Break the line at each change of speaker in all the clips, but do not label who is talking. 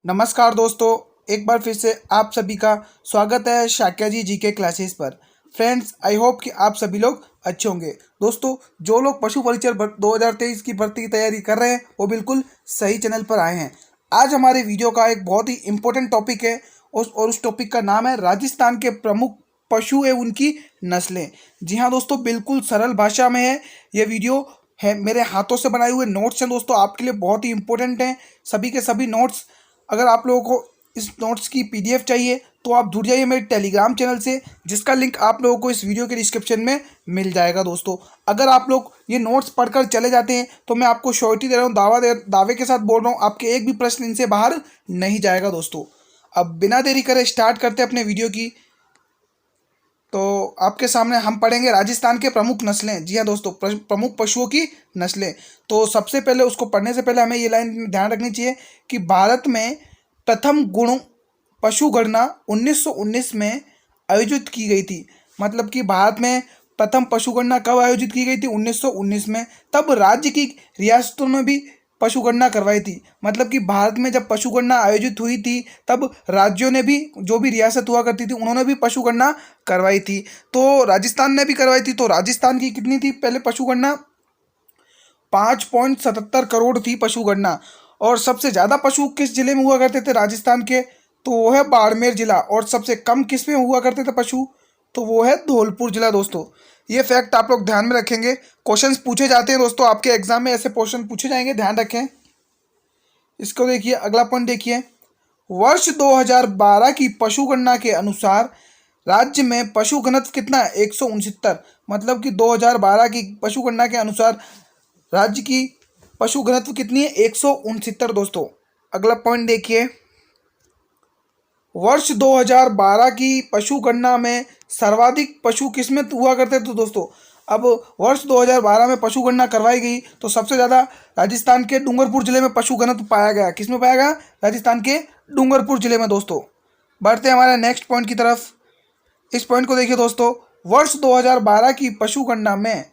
नमस्कार दोस्तों, एक बार फिर से आप सभी का स्वागत है शाक्या जी जीके क्लासेस पर। फ्रेंड्स, आई होप कि आप सभी लोग अच्छे होंगे। दोस्तों, जो लोग पशु परिचर 2023 की भर्ती की तैयारी कर रहे हैं वो बिल्कुल सही चैनल पर आए हैं। आज हमारे वीडियो का एक बहुत ही इम्पोर्टेंट टॉपिक है उस टॉपिक का नाम है राजस्थान के प्रमुख पशु एवं उनकी नस्लें। जी हाँ दोस्तों, बिल्कुल सरल भाषा में है ये वीडियो। है मेरे हाथों से बनाए हुए नोट्स हैं दोस्तों, आपके लिए बहुत ही इंपॉर्टेंट हैं सभी के सभी नोट्स। अगर आप लोगों को इस नोट्स की पीडीएफ चाहिए तो आप जुड़ जाइए मेरे टेलीग्राम चैनल से, जिसका लिंक आप लोगों को इस वीडियो के डिस्क्रिप्शन में मिल जाएगा। दोस्तों, अगर आप लोग ये नोट्स पढ़कर चले जाते हैं तो मैं आपको श्योरिटी दे रहा हूँ, दावे के साथ बोल रहा हूँ, आपके एक भी प्रश्न इनसे बाहर नहीं जाएगा। दोस्तों, अब बिना देरी करे स्टार्ट करते हैं अपने वीडियो की। तो आपके सामने हम पढ़ेंगे राजस्थान के प्रमुख नस्लें। जी हाँ दोस्तों, प्रमुख पशुओं की नस्लें। तो सबसे पहले उसको पढ़ने से पहले हमें ये लाइन ध्यान रखनी चाहिए कि भारत में प्रथम गुण पशु गणना 1919 में आयोजित की गई थी। मतलब कि भारत में प्रथम पशु गणना कब आयोजित की गई थी? 1919 में। तब राज्य की रियासतों में भी पशु गणना करवाई थी। मतलब कि भारत में जब पशु गणना आयोजित हुई थी तब राज्यों ने भी, जो भी रियासत हुआ करती थी, उन्होंने भी पशु गणना करवाई थी। तो राजस्थान ने भी करवाई थी। तो राजस्थान की कितनी थी पहले पशु गणना? 5.77 करोड़ थी पशु गणना। और सबसे ज़्यादा पशु किस जिले में हुआ करते थे राजस्थान के? तो वो है बाड़मेर जिला। और सबसे कम किस में हुआ करते थे पशु? तो वो है धौलपुर जिला। दोस्तों, ये फैक्ट आप लोग ध्यान में रखेंगे। क्वेश्चंस पूछे जाते हैं दोस्तों, आपके एग्जाम में ऐसे क्वेश्चन पूछे जाएंगे, ध्यान रखें। इसको देखिए, अगला पॉइंट देखिए। वर्ष 2012 की पशु गणना के अनुसार राज्य में पशु घनत्व कितना है? 169। मतलब कि 2012 की पशु गणना के अनुसार राज्य की पशु घनत्व कितनी है? 169 दोस्तों। अगला पॉइंट देखिए। वर्ष 2012 की पशु गणना में सर्वाधिक पशु किसमें हुआ करते थे दोस्तों? अब वर्ष 2012 में पशु गणना करवाई गई तो सबसे ज़्यादा राजस्थान के डूंगरपुर जिले में पशु घनत्व पाया गया। किसमें पाया गया? राजस्थान के डूंगरपुर जिले में। दोस्तों, बढ़ते हैं हमारे नेक्स्ट पॉइंट की तरफ। इस पॉइंट को देखिए दोस्तों। वर्ष 2012 की पशु गणना में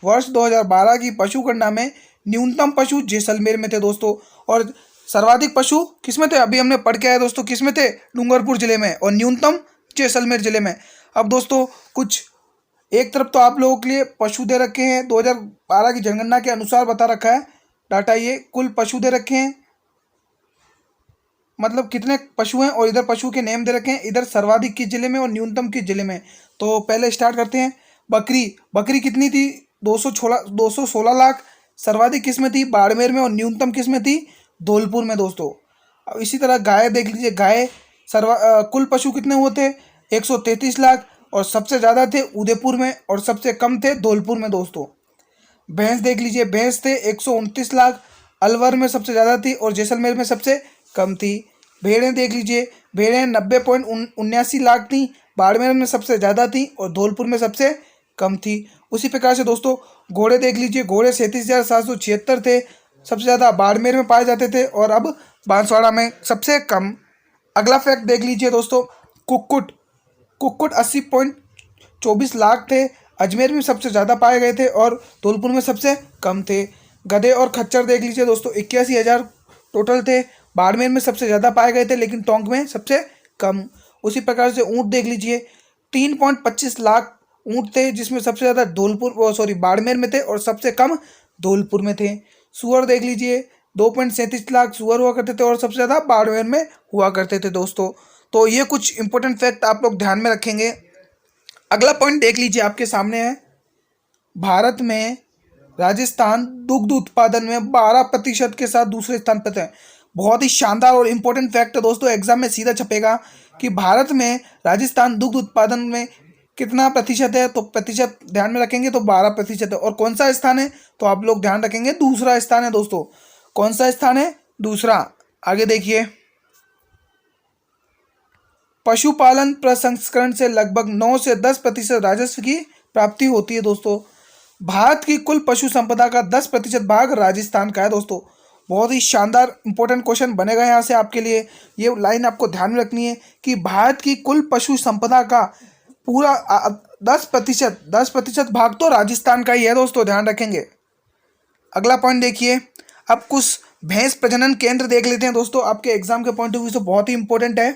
वर्ष 2012 की पशु गणना में न्यूनतम पशु जैसलमेर में थे दोस्तों, और सर्वाधिक पशु किसमें थे? अभी हमने पढ़ के आए दोस्तों, किसमें थे? डूंगरपुर जिले में। और न्यूनतम जैसलमेर जिले में। अब दोस्तों, कुछ एक तरफ तो आप लोगों के लिए पशु दे रखे हैं, 2012 की जनगणना के अनुसार बता रखा है डाटा। ये कुल पशु दे रखे हैं, मतलब कितने पशु हैं, और इधर पशु के नेम दे रखे हैं, इधर सर्वाधिक किस जिले में और न्यूनतम किस जिले में। तो पहले स्टार्ट करते हैं। बकरी कितनी थी? 216 लाख। सर्वाधिक किस में थी? बाड़मेर में। और न्यूनतम किस में थी? धौलपुर में दोस्तों। अब इसी तरह गाय देख लीजिए। गाय कुल पशु कितने हुए थे? 133 लाख। और सबसे ज़्यादा थे उदयपुर में और सबसे कम थे धौलपुर में दोस्तों। भैंस देख लीजिए। भैंस थे 129 लाख। अलवर में सबसे ज़्यादा थी और जैसलमेर में सबसे कम थी। भेड़ें देख लीजिए। भेड़ें 90.79 लाख थी। बाड़मेर में सबसे ज़्यादा थी और धौलपुर में सबसे कम थी। उसी प्रकार से दोस्तों, घोड़े देख लीजिए। घोड़े 37,776 थे। सबसे ज़्यादा बाड़मेर में पाए जाते थे और अब बांसवाड़ा में सबसे कम। अगला फैक्ट देख लीजिए दोस्तों। कुक्कुट कुक्कुट 80.24 लाख थे। अजमेर में सबसे ज़्यादा पाए गए थे और धौलपुर में सबसे कम थे। गधे और खच्चर देख लीजिए दोस्तों। 81,000 टोटल थे। बाड़मेर में सबसे ज़्यादा पाए गए थे लेकिन टोंक में सबसे कम। उसी प्रकार से ऊँट देख लीजिए। 3.25 लाख ऊँट थे, जिसमें सबसे ज़्यादा बाड़मेर में थे और सबसे कम धौलपुर में थे। सूअर देख लीजिए। 2.37 लाख सूअर हुआ करते थे और सबसे ज़्यादा बाड़मेर में हुआ करते थे दोस्तों। तो ये कुछ इंपॉर्टेंट फैक्ट आप लोग ध्यान में रखेंगे। अगला पॉइंट देख लीजिए, आपके सामने है। भारत में राजस्थान दुग्ध उत्पादन में 12% के साथ दूसरे स्थान पर है। बहुत ही शानदार और इम्पोर्टेंट फैक्ट है दोस्तों, एग्जाम में सीधा छपेगा कि भारत में राजस्थान दुग्ध उत्पादन में कितना प्रतिशत है। तो प्रतिशत ध्यान में रखेंगे तो 12% है। और कौन सा स्थान है? तो आप लोग ध्यान रखेंगे, दूसरा स्थान है दोस्तों। कौन सा स्थान है? दूसरा। आगे देखिए। पशुपालन प्रसंस्करण से लगभग 9 से 10% राजस्व की प्राप्ति होती है दोस्तों। भारत की कुल पशु संपदा का 10% भाग राजस्थान का है दोस्तों। बहुत ही शानदार इंपॉर्टेंट क्वेश्चन बनेगा यहाँ से आपके लिए। ये लाइन आपको ध्यान में रखनी है कि भारत की कुल पशु संपदा का पूरा 10% भाग तो राजस्थान का ही है दोस्तों, ध्यान रखेंगे। अगला पॉइंट देखिए। अब कुछ भैंस प्रजनन केंद्र देख लेते हैं दोस्तों, आपके एग्जाम के पॉइंट ऑफ व्यू से बहुत ही इंपॉर्टेंट है।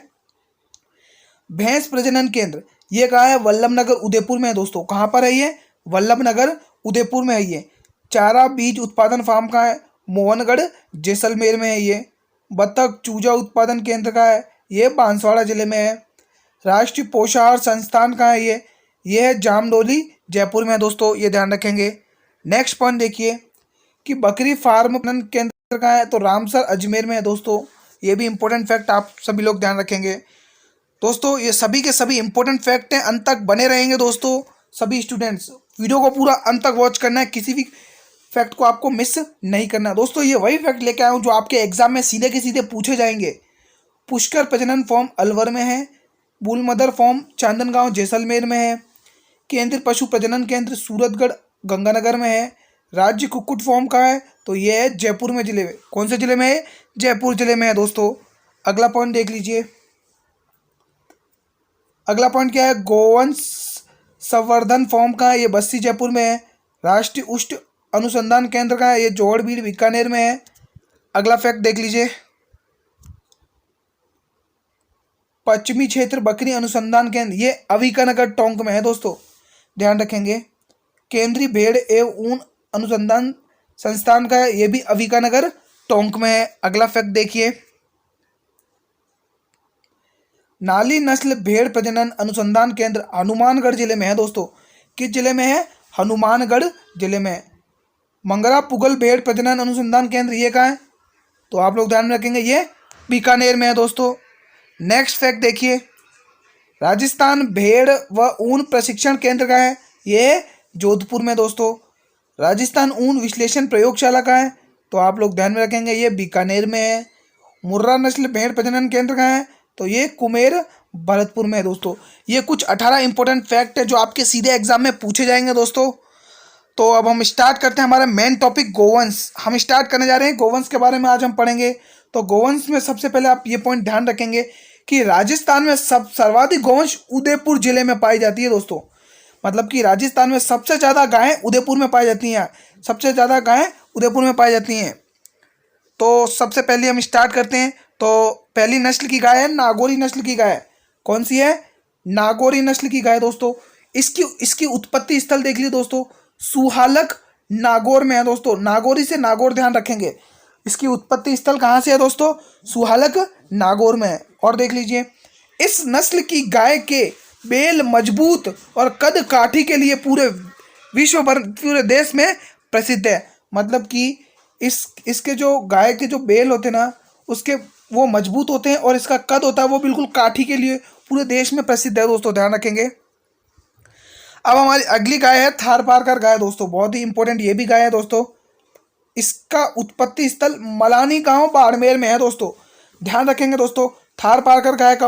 भैंस प्रजनन केंद्र ये कहाँ है? वल्लभ नगर उदयपुर में है दोस्तों। कहाँ पर है ये? वल्लभ नगर उदयपुर में है ये। चारा बीज उत्पादन फार्म कहाँ है? मोहनगढ़ जैसलमेर में है ये। बतख चूजा उत्पादन केंद्र कहाँ है? ये बांसवाड़ा जिले में है। राष्ट्रीय पोषाहार संस्थान कहाँ है? ये है जामडोली जयपुर में है दोस्तों, ये ध्यान रखेंगे। नेक्स्ट पॉइंट देखिए कि बकरी फार्म केंद्र कहाँ है? तो रामसर अजमेर में है दोस्तों, ये भी इंपॉर्टेंट फैक्ट आप सभी लोग ध्यान रखेंगे। दोस्तों ये सभी के सभी इंपॉर्टेंट फैक्ट हैं, अंत तक बने रहेंगे दोस्तों। सभी स्टूडेंट्स वीडियो को पूरा अंत तक वॉच करना है, किसी भी फैक्ट को आपको मिस नहीं करना है। दोस्तों ये वही फैक्ट लेके आया हूँ जो आपके एग्जाम में सीधे के सीधे पूछे जाएंगे। पुष्कर प्रजनन फॉर्म अलवर में है। Bull mother form Chandangaon Jaisalmer में है। केंद्रीय पशु प्रजनन केंद्र सूरतगढ़ गंगानगर में है। राज्य कुक्कुट फॉर्म कहाँ है? तो ये है जयपुर में जिले में। कौन से जिले में है? जयपुर जिले में है दोस्तों। अगला पॉइंट देख लीजिए। अगला पॉइंट क्या है? गोवंश संवर्धन फॉर्म का है? ये बस्सी जयपुर में है। राष्ट्रीय उष्ट अनुसंधान केंद्र का है? ये जोड़बीड़ बीकानेर में है। अगला फैक्ट देख लीजिए। पश्चिमी क्षेत्र बकरी अनुसंधान केंद्र ये अविकानगर टोंक में है दोस्तों, ध्यान रखेंगे। केंद्रीय भेड़ एवं ऊन अनुसंधान संस्थान का है? ये भी अविकानगर टोंक में है। अगला फैक्ट देखिए। नाली नस्ल भेड़ प्रजनन अनुसंधान केंद्र हनुमानगढ़ जिले में है दोस्तों। किस जिले में है? हनुमानगढ़ जिले में। मंगरा पुगल भेड़ प्रजनन अनुसंधान केंद्र ये कहाँ है? तो आप लोग ध्यान में रखेंगे, ये बीकानेर में है दोस्तों। नेक्स्ट फैक्ट देखिए। राजस्थान भेड़ व ऊन प्रशिक्षण केंद्र कहाँ है? ये जोधपुर में दोस्तों। राजस्थान ऊन विश्लेषण प्रयोगशाला कहाँ है? तो आप लोग ध्यान में रखेंगे, ये बीकानेर में है। मुर्रा नस्ल भेड़ प्रजनन केंद्र कहाँ है? तो ये कुमेर भरतपुर में है दोस्तों। ये कुछ 18 इंपॉर्टेंट फैक्ट है जो आपके सीधे एग्जाम में पूछे जाएंगे दोस्तों। तो अब हम स्टार्ट करते हैं हमारा मेन टॉपिक गोवंश। हम स्टार्ट करने जा रहे हैं गोवंश के बारे में आज हम पढ़ेंगे। तो गोवंश में सबसे पहले आप ये पॉइंट ध्यान रखेंगे कि राजस्थान में सर्वाधिक गोवंश उदयपुर जिले में पाई जाती है दोस्तों। मतलब कि राजस्थान में सबसे ज़्यादा गायें उदयपुर में पाई जाती हैं। सबसे ज़्यादा गायें उदयपुर में पाई जाती हैं। तो सबसे पहले हम स्टार्ट करते हैं। तो पहली नस्ल की गाय है नागौरी नस्ल की गाय। कौन सी है? नागौरी नस्ल की गाय दोस्तों। इसकी उत्पत्ति स्थल देख लीजिए दोस्तों, सुहालक नागौर में है दोस्तों। नागौरी से नागौर ध्यान रखेंगे। इसकी उत्पत्ति स्थल कहाँ से है दोस्तों? सुहालक नागौर में है। और देख लीजिए, इस नस्ल की गाय के बेल मजबूत और कद काठी के लिए पूरे विश्व भर पूरे देश में प्रसिद्ध है। मतलब कि इसके जो गाय के जो बेल होते हैं ना, उसके वो मजबूत होते हैं और इसका कद होता है वो बिल्कुल काठी के लिए पूरे देश में प्रसिद्ध है दोस्तों, ध्यान रखेंगे। अब हमारी अगली गाय है थारपारकर गाय दोस्तों। बहुत ही इंपॉर्टेंट ये भी गाय है दोस्तों। इसका उत्पत्ति स्थल मलानी गांव बाड़मेर में है दोस्तों, ध्यान रखेंगे दोस्तों। थारपारकर गाय का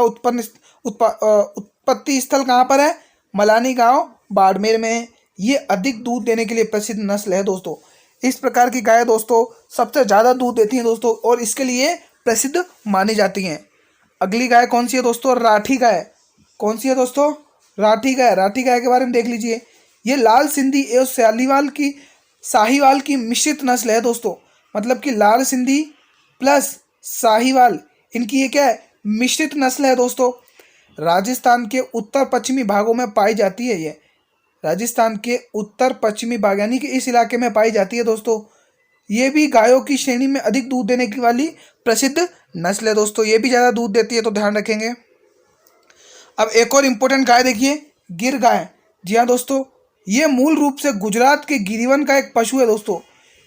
उत्पत्ति स्थल कहाँ पर है? मलानी गांव बाड़मेर में है। ये अधिक दूध देने के लिए प्रसिद्ध नस्ल है दोस्तों। इस प्रकार की गाय दोस्तों सबसे ज़्यादा दूध देती हैं दोस्तों और इसके लिए प्रसिद्ध मानी जाती हैं। अगली गाय कौन सी है दोस्तों? राठी गाय। कौन सी है दोस्तों? राठी गाय। राठी गाय के बारे में देख लीजिए। ये लाल सिंधी एवं साहीवाल की मिश्रित नस्ल है दोस्तों। मतलब कि लाल सिंधी प्लस साहीवाल, इनकी ये क्या है? मिश्रित नस्ल है दोस्तों। राजस्थान के उत्तर पश्चिमी भागों में पाई जाती है। ये राजस्थान के उत्तर पश्चिमी भाग यानी कि इस इलाके में पाई जाती है दोस्तों। ये भी गायों की श्रेणी में अधिक दूध देने की वाली प्रसिद्ध नस्ल है दोस्तों। ये भी ज़्यादा दूध देती है, तो ध्यान रखेंगे। अब एक और इम्पोर्टेंट गाय देखिए, गिर गाय। जी हाँ दोस्तों, ये मूल रूप से गुजरात के गिरिवन का एक पशु है दोस्तों।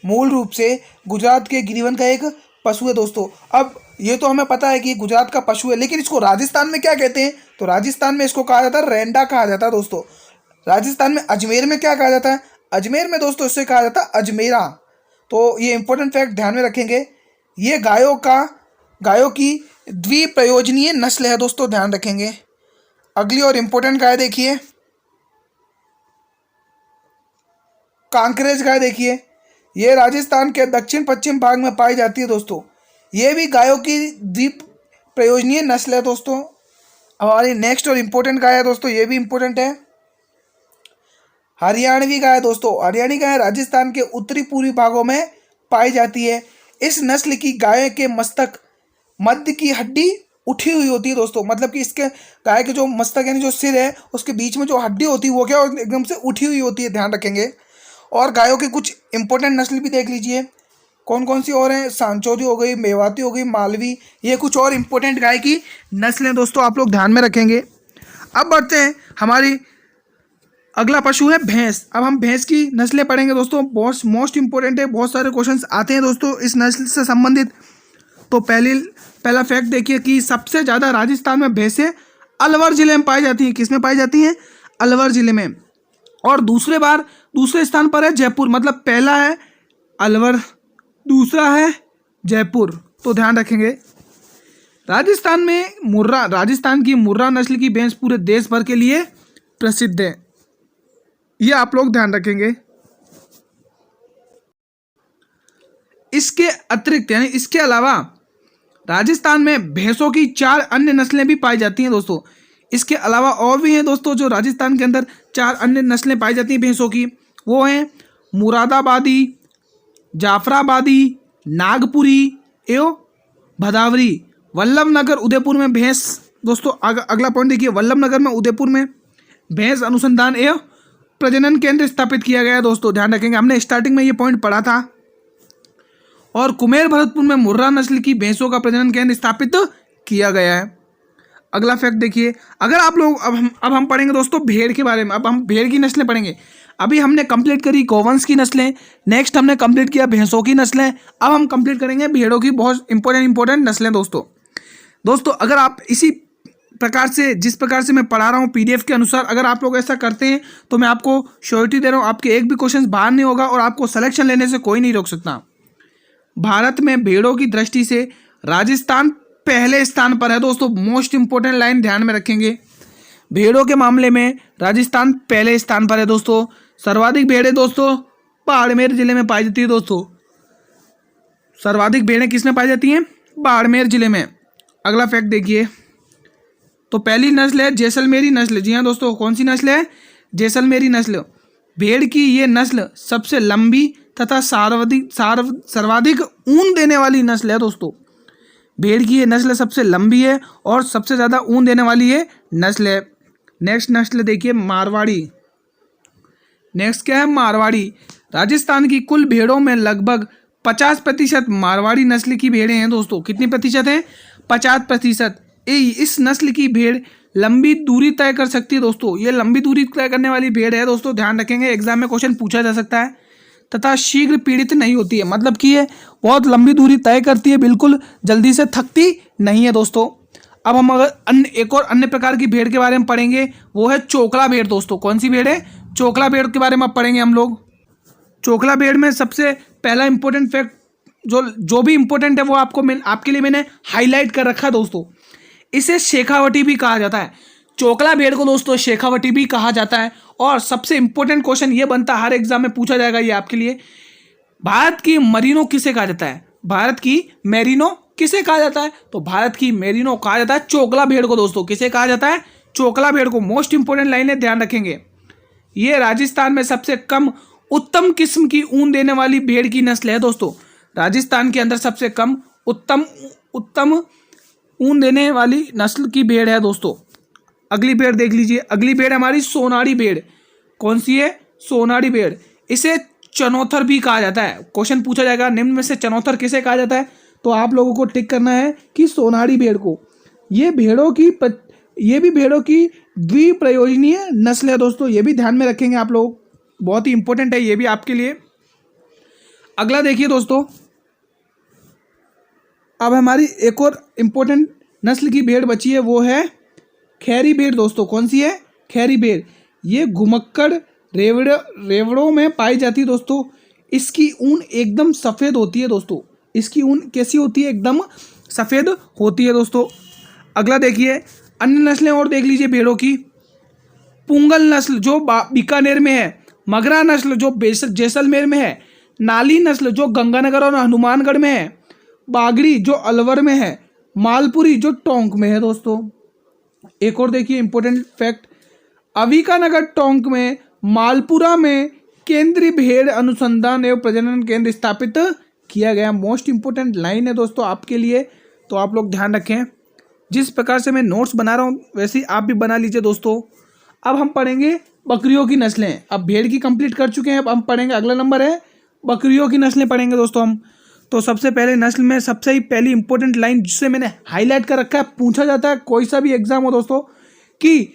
मूल रूप से गुजरात के गिरिवन का एक पशु है दोस्तों। अब ये तो हमें पता है कि गुजरात का पशु है, लेकिन इसको राजस्थान में क्या कहते हैं? तो राजस्थान में इसको कहा जाता है रेंडा कहा जाता है दोस्तों। राजस्थान में अजमेर में क्या कहा जाता है? अजमेर में दोस्तों इससे कहा जाता है अजमेरा। तो ये इंपॉर्टेंट फैक्ट ध्यान में रखेंगे। ये गायों की द्विप्रयोजनीय नस्ल है दोस्तों, ध्यान रखेंगे। अगली और इम्पोर्टेंट गाय देखिए, कांकरेज गाय देखिए। ये राजस्थान के दक्षिण पश्चिम भाग में पाई जाती है दोस्तों। ये भी गायों की द्विप्रयोजनीय नस्ल है दोस्तों। हमारी नेक्स्ट और इम्पोर्टेंट गाय है दोस्तों, ये भी इम्पोर्टेंट है, हरियाणवी गाय दोस्तों। हरियाणी गाय राजस्थान के उत्तरी पूर्वी भागों में पाई जाती है। इस नस्ल की गाय के मस्तक मध्य की हड्डी उठी हुई होती है दोस्तों, मतलब कि इसके गाय के जो मस्तक यानी जो सिर है उसके बीच में जो हड्डी होती है वो क्या एकदम से उठी हुई होती है, ध्यान रखेंगे। और गायों की कुछ इंपॉर्टेंट नस्ल भी देख लीजिए, कौन कौन सी और हैं, सांचौरी हो गई, मेवाती हो गई, मालवी, ये कुछ और इंपॉर्टेंट गाय की नस्लें दोस्तों आप लोग ध्यान में रखेंगे। अब बढ़ते हैं, हमारी अगला पशु है भैंस। अब हम भैंस की नस्लें पढ़ेंगे दोस्तों, बहुत मोस्ट इंपॉर्टेंट है, बहुत सारे क्वेश्चंस आते हैं दोस्तों इस नस्ल से संबंधित। तो पहला फैक्ट देखिए कि सबसे ज़्यादा राजस्थान में भैंसें अलवर जिले में पाई जाती हैं। किस में पाई जाती हैं? अलवर जिले में। और दूसरे स्थान पर है जयपुर, मतलब पहला है अलवर, दूसरा है जयपुर, तो ध्यान रखेंगे। राजस्थान की मुर्रा नस्ल की भैंस पूरे देश भर के लिए प्रसिद्ध है, ये आप लोग ध्यान रखेंगे। इसके अतिरिक्त यानी इसके अलावा राजस्थान में भैंसों की 4 अन्य नस्लें भी पाई जाती हैं दोस्तों। इसके अलावा और भी हैं दोस्तों जो राजस्थान के अंदर 4 अन्य नस्लें पाई जाती हैं भैंसों की, वो हैं मुरादाबादी, जाफराबादी, नागपुरी एवं भदावरी। वल्लभनगर उदयपुर में भैंस दोस्तों, अगला पॉइंट देखिए, वल्लभनगर में उदयपुर में भैंस अनुसंधान एवं प्रजनन केंद्र स्थापित किया गया है दोस्तों, ध्यान रखेंगे, हमने स्टार्टिंग में ये पॉइंट पढ़ा था। और कुमेर भरतपुर में मुर्रा नस्ल की भैंसों का प्रजनन केंद्र स्थापित किया गया है। अगला फैक्ट देखिए, अगर आप लोग अब हम पढ़ेंगे दोस्तों भेड़ के बारे में। अब हम भेड़ की नस्लें पढ़ेंगे। अभी हमने कंप्लीट करी गौवंश की नस्लें, नेक्स्ट हमने कंप्लीट किया भैंसों की नस्लें, अब हम कंप्लीट करेंगे भेड़ों की बहुत इंपॉर्टेंट नस्लें दोस्तों। अगर आप इसी प्रकार से, जिस प्रकार से मैं पढ़ा रहा हूँ पीडीएफ के अनुसार, अगर आप लोग ऐसा करते हैं तो मैं आपको श्योरिटी दे रहा हूँ, आपके एक भी क्वेश्चन बाहर नहीं होगा और आपको सिलेक्शन लेने से कोई नहीं रोक सकता। भारत में भेड़ों की दृष्टि से राजस्थान पहले स्थान पर है दोस्तों, मोस्ट इंपोर्टेंट लाइन ध्यान में रखेंगे। भेड़ों के मामले में राजस्थान पहले स्थान पर है दोस्तों। सर्वाधिक भेड़ें दोस्तों बाड़मेर जिले में पाई जाती है दोस्तों। सर्वाधिक भेड़ें किस में पाई जाती हैं? बाड़मेर जिले में। अगला फैक्ट देखिए, तो पहली नस्ल है जैसलमेरी नस्ल। जी हाँ दोस्तों, कौन सी नस्ल है? जैसलमेरी नस्ल। भेड़ की ये नस्ल सबसे लंबी तथा सर्वाधिक ऊन देने वाली नस्ल है दोस्तों। भेड़ की ये नस्ल सबसे लंबी है और सबसे ज़्यादा ऊन देने वाली ये नस्ल है। नेक्स्ट नस्ल देखिए मारवाड़ी। नेक्स्ट क्या है? मारवाड़ी। राजस्थान की कुल भेड़ों में लगभग 50% मारवाड़ी नस्ल की भेड़ें हैं दोस्तों। कितनी प्रतिशत हैं? 50%। इस नस्ल की भेड़ लंबी दूरी तय कर सकती है दोस्तों। ये लंबी दूरी तय करने वाली भेड़ है दोस्तों, ध्यान रखेंगे, एग्जाम में क्वेश्चन पूछा जा सकता है। तथा शीघ्र पीड़ित नहीं होती है, मतलब कि ये बहुत लंबी दूरी तय करती है, बिल्कुल जल्दी से थकती नहीं है दोस्तों। अब हम अगर एक और अन्य प्रकार की भेड़ के बारे में पढ़ेंगे, वो है चोकला भेड़ दोस्तों। कौन सी भेड़ है? चोकला भेड़ के बारे में पढ़ेंगे हम लोग। चोकला भेड़ में सबसे पहला इंपॉर्टेंट फैक्ट जो भी इंपॉर्टेंट है वो आपके लिए मैंने हाईलाइट कर रखा है दोस्तों। इसे शेखावटी भी कहा जाता है। चोकला भेड़ को दोस्तों शेखावटी भी कहा जाता है। और सबसे इंपॉर्टेंट क्वेश्चन ये बनता है, हर एग्जाम में पूछा जाएगा ये आपके लिए, भारत की मरीनो किसे कहा जाता है? भारत की मेरिनो किसे कहा जाता है? तो भारत की मेरिनो कहा जाता है चोकला भेड़ को दोस्तों। किसे कहा जाता है? चोकला भेड़ को। मोस्ट इंपॉर्टेंट लाइन है, ध्यान रखेंगे। ये राजस्थान में सबसे कम उत्तम किस्म की ऊन देने वाली भेड़ की नस्ल है दोस्तों। राजस्थान के अंदर सबसे कम उत्तम ऊन देने वाली नस्ल की भेड़ है दोस्तों। अगली भेड़ देख लीजिए। अगली भेड़ हमारी सोनाड़ी भेड़। कौन सी है? सोनाड़ी भेड़। इसे चनौथर भी कहा जाता है। क्वेश्चन पूछा जाएगा निम्न में से चनौथर किसे कहा जाता है, तो आप लोगों को टिक करना है कि सोनाड़ी भेड़ को। ये भी भेड़ों की द्विप्रयोजनीय नस्ल है दोस्तों, ये भी ध्यान में रखेंगे आप लोग, बहुत ही इंपॉर्टेंट है ये भी आपके लिए। अगला देखिए दोस्तों, अब हमारी एक और इम्पोर्टेंट नस्ल की भेड़ बची है, वो है खैरी भेड़ दोस्तों। कौन सी है? खैरी भेड़। ये घुमक्कड़ रेवड़ों में पाई जाती है दोस्तों। इसकी ऊन एकदम सफ़ेद होती है दोस्तों। इसकी ऊन कैसी होती है? एकदम सफ़ेद होती है दोस्तों। अगला देखिए, अन्य नस्लें और देख लीजिए भेड़ों की। पुंगल नस्ल जो बीकानेर में है, मगरा नस्ल जो जैसलमेर में है, नाली नस्ल जो गंगानगर और हनुमानगढ़ में है, बागड़ी जो अलवर में है, मालपुरी जो टोंक में है दोस्तों। एक और देखिए इंपॉर्टेंट फैक्ट, अविकानगर टोंक में मालपुरा में केंद्रीय भेड़ अनुसंधान एवं प्रजनन केंद्र स्थापित किया गया मोस्ट इंपॉर्टेंट लाइन है दोस्तों आपके लिए, तो आप लोग ध्यान रखें। जिस प्रकार से मैं नोट्स बना रहा हूँ वैसे ही आप भी बना लीजिए दोस्तों। अब हम पढ़ेंगे बकरियों की नस्लें। अब भेड़ की कंप्लीट कर चुके हैं, अब हम पढ़ेंगे, अगला नंबर है बकरियों की नस्लें पढ़ेंगे दोस्तों हम। तो सबसे पहले नस्ल में सबसे ही पहली इंपॉर्टेंट लाइन जिससे मैंने हाईलाइट कर रखा है, पूछा जाता है कोई सा भी एग्जाम हो दोस्तों, कि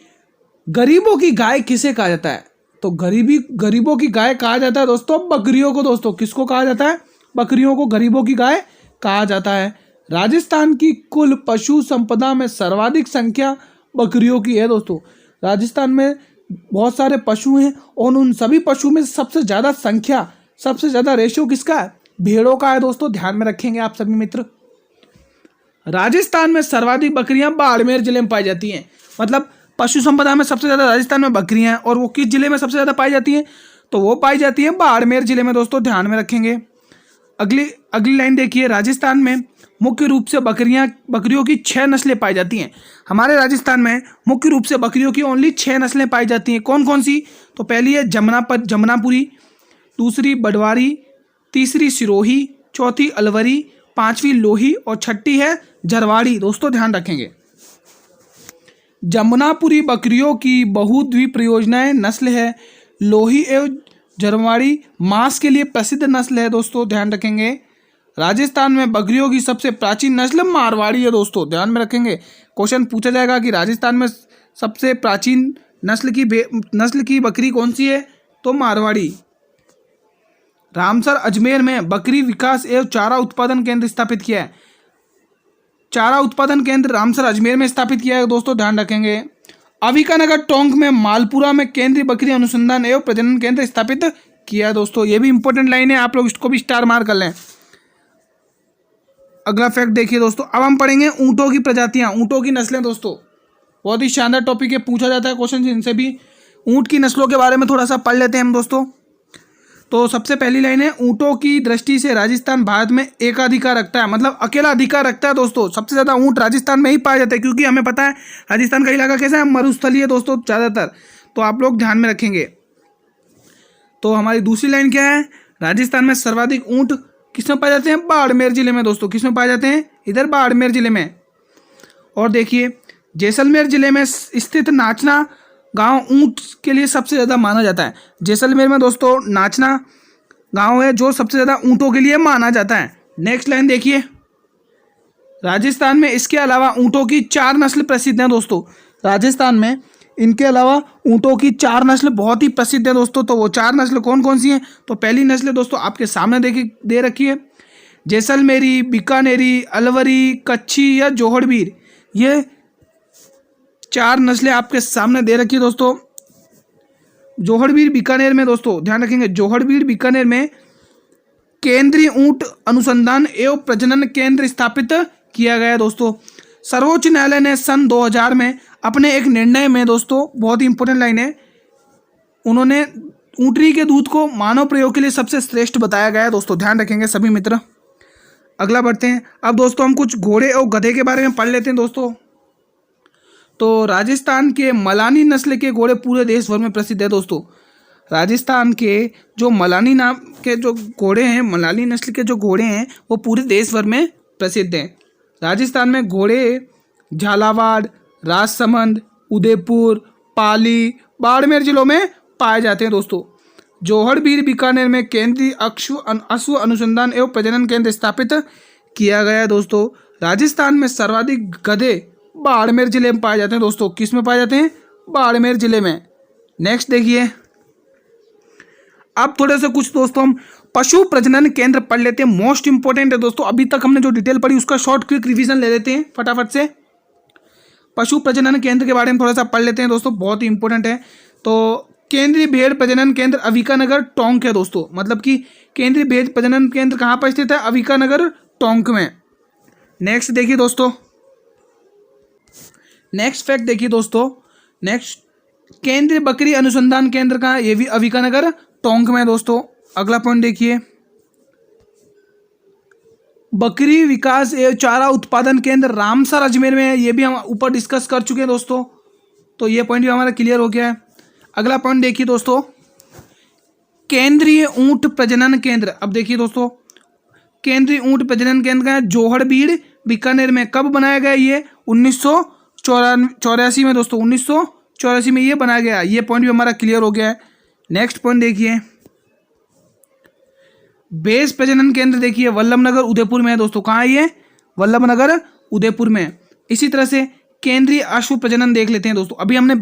गरीबों की गाय किसे कहा जाता है। तो गरीबों की गाय कहा जाता है दोस्तों बकरियों को। दोस्तों किसको कहा जाता है? बकरियों को गरीबों की गाय कहा जाता है। राजस्थान की कुल पशु संपदा में सर्वाधिक संख्या बकरियों की है दोस्तों। राजस्थान में बहुत सारे पशु हैं और उन सभी पशु में सबसे ज़्यादा संख्या, सबसे ज़्यादा रेशियो किसका है? भेड़ों का है दोस्तों, ध्यान में रखेंगे आप सभी मित्र। राजस्थान में सर्वाधिक बकरियां बाड़मेर जिले में पाई जाती हैं। मतलब पशु संपदा में सबसे ज़्यादा राजस्थान में बकरियां हैं, और वो किस जिले में सबसे ज़्यादा पाई जाती हैं? तो वो पाई जाती है बाड़मेर जिले में दोस्तों, ध्यान में रखेंगे। अगली लाइन देखिए, राजस्थान में मुख्य रूप से बकरियों की 6 नस्लें पाई जाती हैं। हमारे राजस्थान में मुख्य रूप से बकरियों की ओनली 6 नस्लें पाई जाती हैं। कौन कौन सी? तो पहली है जमुनापुरी, दूसरी बडवारी, तीसरी सिरोही, चौथी अलवरी, पांचवी लोही और छठी है झरवाड़ी। दोस्तों ध्यान रखेंगे, जमुनापुरी बकरियों की बहुद्वीप परियोजनाएं नस्ल है। लोही एवं झरवाड़ी मांस के लिए प्रसिद्ध नस्ल है दोस्तों, ध्यान रखेंगे। राजस्थान में बकरियों की सबसे प्राचीन नस्ल मारवाड़ी है दोस्तों, ध्यान में रखेंगे। क्वेश्चन पूछा जाएगा कि राजस्थान में सबसे प्राचीन नस्ल की बकरी कौन सी है? तो मारवाड़ी। रामसर अजमेर में बकरी विकास एवं चारा उत्पादन केंद्र स्थापित किया है। चारा उत्पादन केंद्र रामसर अजमेर में स्थापित किया है दोस्तों, ध्यान रखेंगे। अविकानगर टोंक में मालपुरा में केंद्रीय बकरी अनुसंधान एवं प्रजनन केंद्र स्थापित किया है दोस्तों। ये भी इंपॉर्टेंट लाइन है, आप लोग इसको भी स्टार मार्क कर लें। अगला फैक्ट देखिए दोस्तों, अब हम पढ़ेंगे ऊँटों की प्रजातियां, ऊँटों की नस्लें दोस्तों। बहुत ही शानदार टॉपिक है, पूछा जाता है क्वेश्चन इनसे भी। ऊँट की नस्लों के बारे में थोड़ा सा पढ़ लेते हैं हम दोस्तों। तो सबसे पहली लाइन है, ऊँटों की दृष्टि से राजस्थान भारत में एकाधिकार रखता है। मतलब अकेला अधिकार रखता है दोस्तों। सबसे ज़्यादा ऊँट राजस्थान में ही पाया जाता है, क्योंकि हमें पता है राजस्थान का इलाका कैसा है, मरुस्थलीय है दोस्तों ज़्यादातर। तो आप लोग ध्यान में रखेंगे। तो हमारी दूसरी लाइन क्या है? राजस्थान में सर्वाधिक ऊँट किसमें पाए जाते हैं? बाड़मेर जिले में दोस्तों। किसमें पाए जाते हैं? इधर बाड़मेर जिले में। और देखिए, जैसलमेर जिले में स्थित नाचना गांव ऊँट के लिए सबसे ज़्यादा माना जाता है। जैसलमेर में दोस्तों नाचना गांव है जो सबसे ज़्यादा ऊँटों के लिए माना जाता है। नेक्स्ट लाइन देखिए, राजस्थान में इसके अलावा ऊँटों की 4 नस्ल प्रसिद्ध हैं दोस्तों। राजस्थान में इनके अलावा ऊँटों की 4 नस्ल बहुत ही प्रसिद्ध है दोस्तों। तो वो 4 नस्ल कौन कौन सी हैं? तो पहली नस्ल दोस्तों आपके सामने दे रखी है, जैसलमेरी, बीकानेरी, अलवरी, कच्छी या जोहड़बीर। ये 4 नस्लें आपके सामने दे रखी है दोस्तों। जोहड़बीर बीकानेर में दोस्तों ध्यान रखेंगे, जोहड़बीर बीकानेर में केंद्रीय ऊँट अनुसंधान एवं प्रजनन केंद्र स्थापित किया गया है दोस्तों। सर्वोच्च न्यायालय ने सन 2000 में अपने एक निर्णय में दोस्तों, बहुत ही इंपॉर्टेंट लाइन है, उन्होंने ऊँटनी के दूध को मानव प्रयोग के लिए सबसे श्रेष्ठ बताया गया है दोस्तों, ध्यान रखेंगे सभी मित्र। अगला बढ़ते हैं। अब दोस्तों हम कुछ घोड़े और गधे के बारे में पढ़ लेते हैं दोस्तों। तो राजस्थान के मलानी नस्ल के घोड़े पूरे देश भर में प्रसिद्ध है दोस्तों। राजस्थान के जो मलानी नाम के जो घोड़े हैं, मलानी नस्ल के जो घोड़े हैं, वो पूरे देश भर में प्रसिद्ध हैं। राजस्थान में घोड़े झालावाड़, राजसमंद, उदयपुर, पाली, बाड़मेर जिलों में पाए जाते हैं दोस्तों। जोहड़बीर बीकानेर में केंद्रीय अश्व अनुसंधान एवं प्रजनन केंद्र स्थापित किया गया है दोस्तों। राजस्थान में सर्वाधिक गधे बाड़मेर जिले में पाए जाते हैं दोस्तों। किस में पाए जाते हैं? बाड़मेर जिले में। नेक्स्ट देखिए, अब थोड़े से कुछ दोस्तों हम पशु प्रजनन केंद्र पढ़ लेते हैं। मोस्ट इंपॉर्टेंट है दोस्तों, अभी तक हमने जो डिटेल पढ़ी उसका शॉर्ट क्विक रिवीजन ले लेते हैं फटाफट से। पशु प्रजनन केंद्र के बारे में थोड़ा सा पढ़ लेते हैं दोस्तों, बहुत ही इंपॉर्टेंट है। तो केंद्रीय भेड़ प्रजनन केंद्र अविकानगर टोंक है दोस्तों। मतलब कि केंद्रीय भेड़ प्रजनन केंद्र कहाँ पर स्थित है? अविकानगर टोंक में। नेक्स्ट देखिए दोस्तों, नेक्स्ट फैक्ट देखिए दोस्तों, नेक्स्ट केंद्रीय बकरी अनुसंधान केंद्र कहाँ? ये भी अविकानगर टोंक में दोस्तों। अगला पॉइंट देखिए, बकरी विकास एवं चारा उत्पादन केंद्र रामसर अजमेर में है। ये भी हम ऊपर डिस्कस कर चुके हैं दोस्तों, तो ये पॉइंट भी हमारा क्लियर हो गया है। अगला पॉइंट देखिए दोस्तों, केंद्रीय ऊंट प्रजनन केंद्र। अब देखिए दोस्तों, केंद्रीय ऊंट प्रजनन केंद्र का है जोहड़बीड़ बीकानेर में। कब बनाया गया ये? 1984 में दोस्तों, 1984 में ये बनाया गया। ये पॉइंट भी हमारा क्लियर हो गया है। नेक्स्ट पॉइंट देखिए, बेस प्रजनन केंद्र देखिए वल्लभनगर उदयपुर में है दोस्तों। कहाँ है ये? वल्लभनगर उदयपुर में। इसी तरह से केंद्रीय अश्व प्रजनन देख लेते हैं दोस्तों। अभी हमने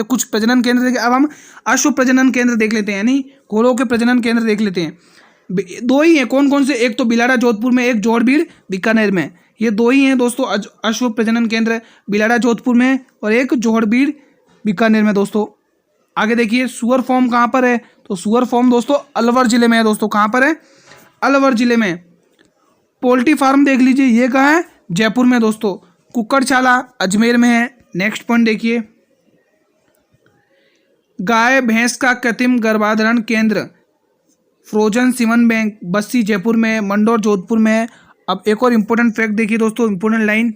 कुछ प्रजनन केंद्र देखे, अब हम अश्व प्रजनन केंद्र देख लेते हैं, यानी घोड़ों के प्रजनन केंद्र देख लेते हैं। दो ही हैं, कौन कौन से? एक तो बिलाड़ा जोधपुर में, एक जोहड़बीड़ बीकानेर में। ये दो ही हैं दोस्तों अश्व प्रजनन केंद्र, बिलाड़ा जोधपुर में और एक जोहड़बीड़ बीकानेर में दोस्तों। आगे देखिए सुअर फॉर्म कहाँ पर है? तो सुअर फॉर्म दोस्तों अलवर जिले में है दोस्तों। कहाँ पर है? अलवर जिले में। पोल्ट्री फार्म देख लीजिए, ये कहाँ है? जयपुर में दोस्तों। कुक्कड़शाला अजमेर में है। नेक्स्ट पॉइंट देखिए, गाय भैंस का कृत्रिम गर्भाधारण केंद्र frozen semen bank Bassi Jaipur में, मंडौर जोधपुर में है। अब एक और इम्पोर्टेंट फैक्ट देखिए दोस्तों, इम्पोर्टेंट लाइन,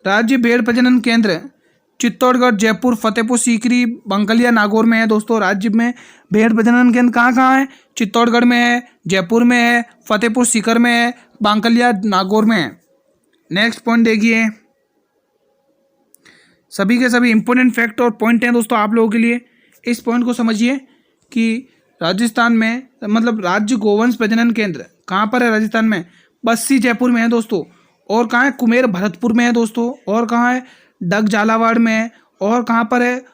राज्य भेड़ प्रजनन केंद्र चित्तौड़गढ़, जयपुर, फतेहपुर सीकरी, बंकलिया, नागौर में है दोस्तों। राज्य में भेड़ प्रजनन केंद्र कहाँ कहाँ है? चित्तौड़गढ़ में है, जयपुर में है, फतेहपुर सीकर में है, बांकलिया, नागौर में है। नेक्स्ट पॉइंट देखिए, सभी के सभी इंपॉर्टेंट फैक्ट और पॉइंट हैं दोस्तों आप लोगों के लिए। इस पॉइंट को समझिए कि राजस्थान में मतलब राज्य गोवंश प्रजनन केंद्र कहाँ पर है? राजस्थान में बस्सी जयपुर में है दोस्तों। और कहाँ है? कुमेर भरतपुर में है दोस्तों। और कहाँ है? डग झालावाड़ में है। और कहाँ पर है?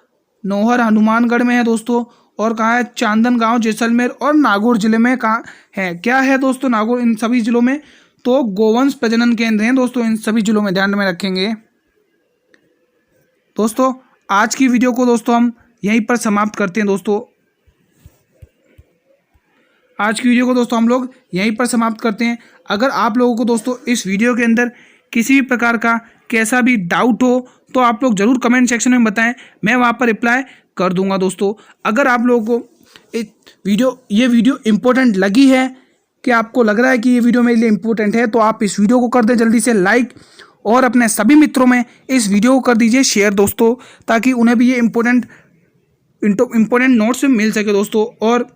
नौहर हनुमानगढ़ में है दोस्तों। और कहाँ है? चांदन गांव जैसलमेर और नागौर जिले में कहाँ है? क्या है दोस्तों? नागौर, इन सभी जिलों में तो गोवंश प्रजनन केंद्र हैं दोस्तों। इन सभी जिलों में ध्यान में रखेंगे दोस्तों। आज की वीडियो को दोस्तों हम यहीं पर समाप्त करते हैं दोस्तों। आज की वीडियो को दोस्तों हम लोग यहीं पर समाप्त करते हैं। अगर आप लोगों को दोस्तों इस वीडियो के अंदर किसी भी प्रकार का कैसा भी डाउट हो तो आप लोग ज़रूर कमेंट सेक्शन में बताएं, मैं वहां पर रिप्लाई कर दूंगा दोस्तों। अगर आप लोगों को ये वीडियो इम्पोर्टेंट लगी है, कि आपको लग रहा है कि ये वीडियो मेरे लिए इम्पोर्टेंट है, तो आप इस वीडियो को कर दें जल्दी से लाइक और अपने सभी मित्रों में इस वीडियो को कर दीजिए शेयर दोस्तों, ताकि उन्हें भी ये इम्पोर्टेंट नोट्स मिल सके दोस्तों। और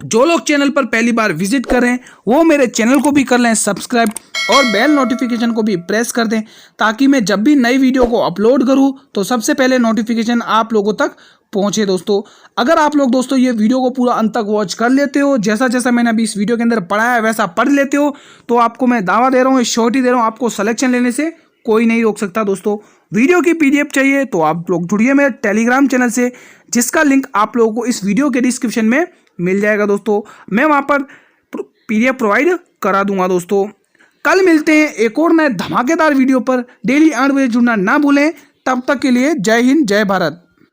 जो लोग चैनल पर पहली बार विजिट कर रहे हैं वो मेरे चैनल को भी कर लें सब्सक्राइब और बेल नोटिफिकेशन को भी प्रेस कर दें, ताकि मैं जब भी नई वीडियो को अपलोड करूं तो सबसे पहले नोटिफिकेशन आप लोगों तक पहुंचे दोस्तों। अगर आप लोग दोस्तों ये वीडियो को पूरा अंत तक वॉच कर लेते हो, जैसा जैसा मैंने अभी इस वीडियो के अंदर पढ़ाया है वैसा पढ़ लेते हो, तो आपको मैं दावा दे रहा हूँ, श्योरिटी दे रहा हूँ, आपको सिलेक्शन लेने से कोई नहीं रोक सकता दोस्तों। वीडियो की पीडीएफ चाहिए तो आप लोग जुड़िए मेरे टेलीग्राम चैनल से, जिसका लिंक आप लोगों को इस वीडियो के डिस्क्रिप्शन में मिल जाएगा दोस्तों। मैं वहां पर पीडीएफ प्रोवाइड करा दूंगा दोस्तों। कल मिलते हैं एक और नए धमाकेदार वीडियो पर। डेली 8 बजे जुड़ना ना भूलें। तब तक के लिए जय हिंद, जय भारत।